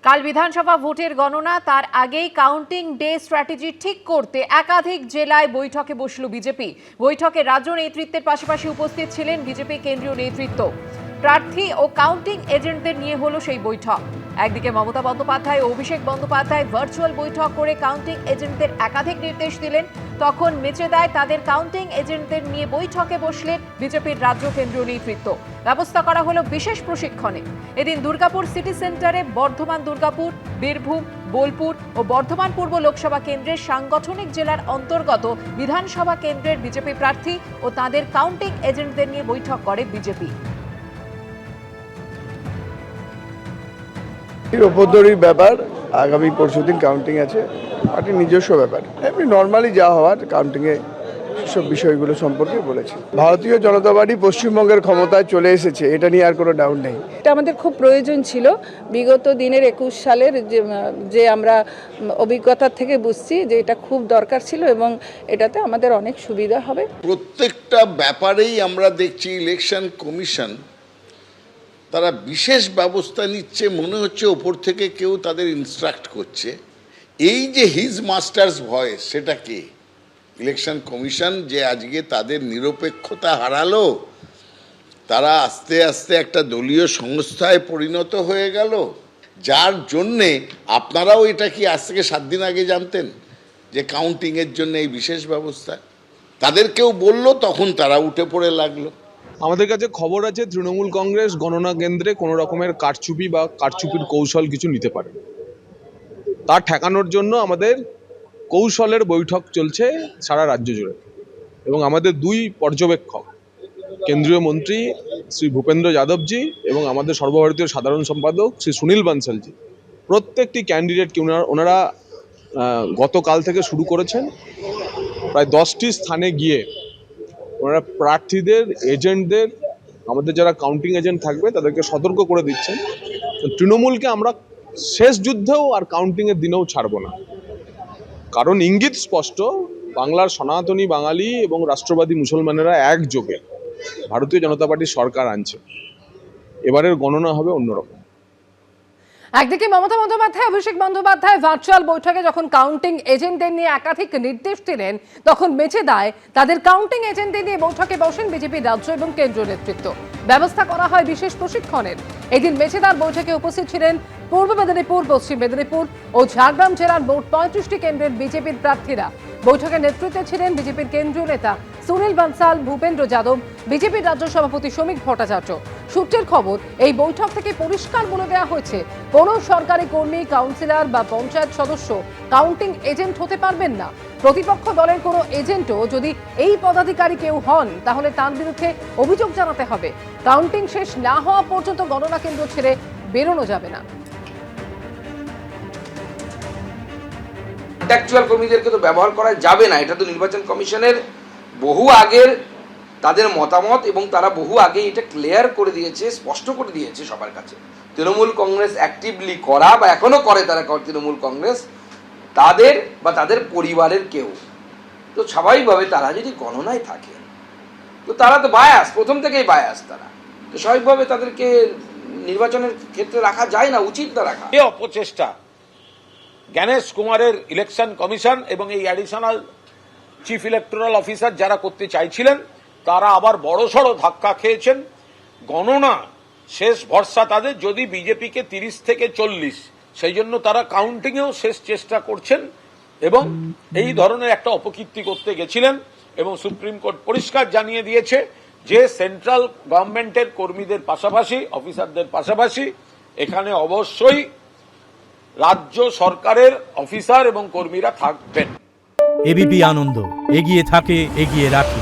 কাল বিধানসভা ভোটের গণনা, তার আগেই কাউন্টিং ডে স্ট্র্যাটেজি ঠিক করতে একাধিক জেলায় বৈঠকে বসল বিজেপি। বৈঠকে রাজ্য নেতৃত্বের পাশাপাশি উপস্থিত ছিলেন বিজেপি কেন্দ্রীয় নেতৃত্ব। প্রার্থী ও কাউন্টিং এজেন্টদের নিয়ে হলো সেই বৈঠক। একদিকে মমতা বন্দ্যোপাধ্যায় ও অভিষেক বন্দ্যোপাধ্যায় ভার্চুয়াল বৈঠক করে কাউন্টিং এজেন্টদের একাধিক নির্দেশ দিলেন। তখন মেচেদায় তাদের কাউন্টিং এজেন্টদের নিয়ে বৈঠকে বসলেন বিজেপির রাজ্য কেন্দ্রীয় নেতৃত্ব। ব্যবস্থা করা হলো বিশেষ প্রশিক্ষণে। এদিন দুর্গাপুর সিটি সেন্টারে বর্ধমান, দুর্গাপুর, বীরভূম, বোলপুর ও বর্ধমান পূর্ব লোকসভা কেন্দ্রের সাংগঠনিক জেলার অন্তর্গত বিধানসভা কেন্দ্রের বিজেপি প্রার্থী ও তাদের কাউন্টিং এজেন্টদের নিয়ে বৈঠক করে বিজেপি। উপদ্রবীর ব্যাপার, আগামী পরশুদিন কাউন্টিং আছে, পার্টির নিজস্ব ব্যাপার। এমনি নর্মালি যা হওয়ার কাউন্টিংয়ে সব বিষয়গুলো সম্পর্কে বলেছি। ভারতীয় জনতা পার্টি পশ্চিমবঙ্গের ক্ষমতায় চলে এসেছে, এটা নিয়ে আর কোনো ডাউট নেই। এটা আমাদের খুব প্রয়োজন ছিল। বিগত দিনের 21 সালের যে আমরা অভিজ্ঞতা থেকে বুঝছি যে এটা খুব দরকার ছিল এবং এটাতে আমাদের অনেক সুবিধা হবে। প্রত্যেকটা ব্যাপারেই আমরা দেখছি ইলেকশন কমিশন তারা বিশেষ ব্যবস্থা নিচ্ছে, মনে হচ্ছে ওপর থেকে কেউ তাদের ইনস্ট্রাক্ট করছে। এই যে হিজ মাস্টার্স ভয়েস, সেটা কে? ইলেকশন কমিশন যে আজকে তাদের নিরপেক্ষতা হারালো, তারা আস্তে আস্তে একটা দলীয় সংস্থায় পরিণত হয়ে গেল, যার জন্যে আপনারাও এটা কি আজ থেকে 7 দিন আগে জানতেন যে কাউন্টিংয়ের জন্য এই বিশেষ ব্যবস্থা? তাদের কেউ বললো, তখন তারা উঠে পড়ে লাগলো। আমাদের কাছে খবর আছে তৃণমূল কংগ্রেস গণনা কেন্দ্রে কোনো রকমের কারচুপি বা কারচুপির কৌশল কিছু নিতে পারে। তা ঠেকানোর জন্য আমাদের কৌশলের বৈঠক চলছে সারা রাজ্য জুড়ে, এবং আমাদের 2 পর্যবেক্ষক, কেন্দ্রীয় মন্ত্রী শ্রী ভূপেন্দ্র যাদবজি এবং আমাদের সর্বভারতীয় সাধারণ সম্পাদক শ্রী সুনীল বানসালজি, প্রত্যেকটি ক্যান্ডিডেটকে ওনারা গতকাল থেকে শুরু করেছেন। প্রায় 10টি স্থানে গিয়ে ওনারা প্রার্থীদের, এজেন্টদের, আমাদের যারা কাউন্টিং এজেন্ট থাকবে তাদেরকে সতর্ক করে দিচ্ছেন তৃণমূলকে আমরা শেষ যুদ্ধেও আর কাউন্টিংয়ের দিনেও ছাড়ব না। কারণ ইঙ্গিত স্পষ্ট, বাংলার সনাতনী বাঙালি এবং রাষ্ট্রবাদী মুসলমানেরা একযোগে ভারতীয় জনতা পার্টির সরকার আনছে। এবারের গণনা হবে অন্যরকম। একদিকে মমতা বন্দ্যোপাধ্যায়, অভিষেক বন্দ্যোপাধ্যায় ভার্চুয়াল বৈঠকে যখন কাউন্টিং এজেন্টদের নিয়ে একাধিক নির্দেশ দিলেন, তখন মেচেদায় তাদের কাউন্টিং এজেন্টদের নিয়ে বৈঠকে বসেন বিজেপির রাজ্য এবং কেন্দ্রীয় নেতৃত্ব। ব্যবস্থা করা হয় বিশেষ প্রশিক্ষণের। এদিন মেচেদার বৈঠকে উপস্থিত ছিলেন পূর্ব মেদিনীপুর, পশ্চিম মেদিনীপুর ও ঝাড়গ্রাম জেলার মোট 35টি কেন্দ্রের বিজেপির প্রার্থীরা। বৈঠকে নেতৃত্বে ছিলেন বিজেপির কেন্দ্রীয় নেতা সুনীল বানসাল, ভূপেন্দ্র যাদব, বিজেপির রাজ্য সভাপতি শ্রমিক ভট্টাচার্য। সূত্রের খবর, এই বৈঠক থেকে পরিষ্কার বলে দেওয়া হয়েছে কোনো সরকারি কর্মী, কাউন্সিলর বা পঞ্চায়েত সদস্য কাউন্টিং এজেন্ট হতে পারবেন না। প্রতিপক্ষ দলের কোনো এজেন্টও যদি এই পদাধিকারী কেউ হন, তাহলে তার বিরুদ্ধে অভিযোগ জানাতে হবে। কাউন্টিং শেষ না হওয়া পর্যন্ত গণনা কেন্দ্র ছেড়ে বেরোনো যাবে না। কন্ট্রাকচুয়াল কর্মীদেরকে তো ব্যবহার করা যাবে না, এটা তো নির্বাচন কমিশনের বহু আগের তাদের মতামত, এবং তারা বহু আগে এটা ক্লিয়ার করে দিয়েছে, স্পষ্ট করে দিয়েছে সবার কাছে। তৃণমূল কংগ্রেস অ্যাক্টিভলি করা বা এখনো করে তারা তৃণমূল কংগ্রেস, তাদের বা তাদের পরিবারের কেউ তো স্বাভাবিকভাবে তারা যদি গণনায় থাকে তো তারা তো বায়াস, প্রথম থেকেই বায়াস। তারা তো স্বাভাবিকভাবে তাদেরকে নির্বাচনের ক্ষেত্রে রাখা যায় না, উচিত না রাখা। এই অপচেষ্টা জ্ঞানেশ কুমারের ইলেকশন কমিশন এবং এই অ্যাডিশনাল চিফ ইলেকটোরাল অফিসার যারা করতে চাইছিলেন, তারা আবার বড়সড় ধাক্কা খেয়েছেন। গণনা শেষ ভরসা তাদের, যদি বিজেপিকে 30 থেকে 40, সেই জন্য তারা কাউন্টিংয়েও শেষ চেষ্টা করছেন এবং এই ধরনের একটা অপকীর্তি করতে গেছিলেন। এবং সুপ্রিম কোর্ট পরিষ্কার জানিয়ে দিয়েছে যে সেন্ট্রাল গভর্নমেন্টের কর্মীদের পাশাপাশি, অফিসারদের পাশাপাশি এখানে অবশ্যই রাজ্য সরকারের অফিসার এবং কর্মীরা থাকবেন। এবিপি আনন্দ, এগিয়ে থাকে, এগিয়ে রাখে।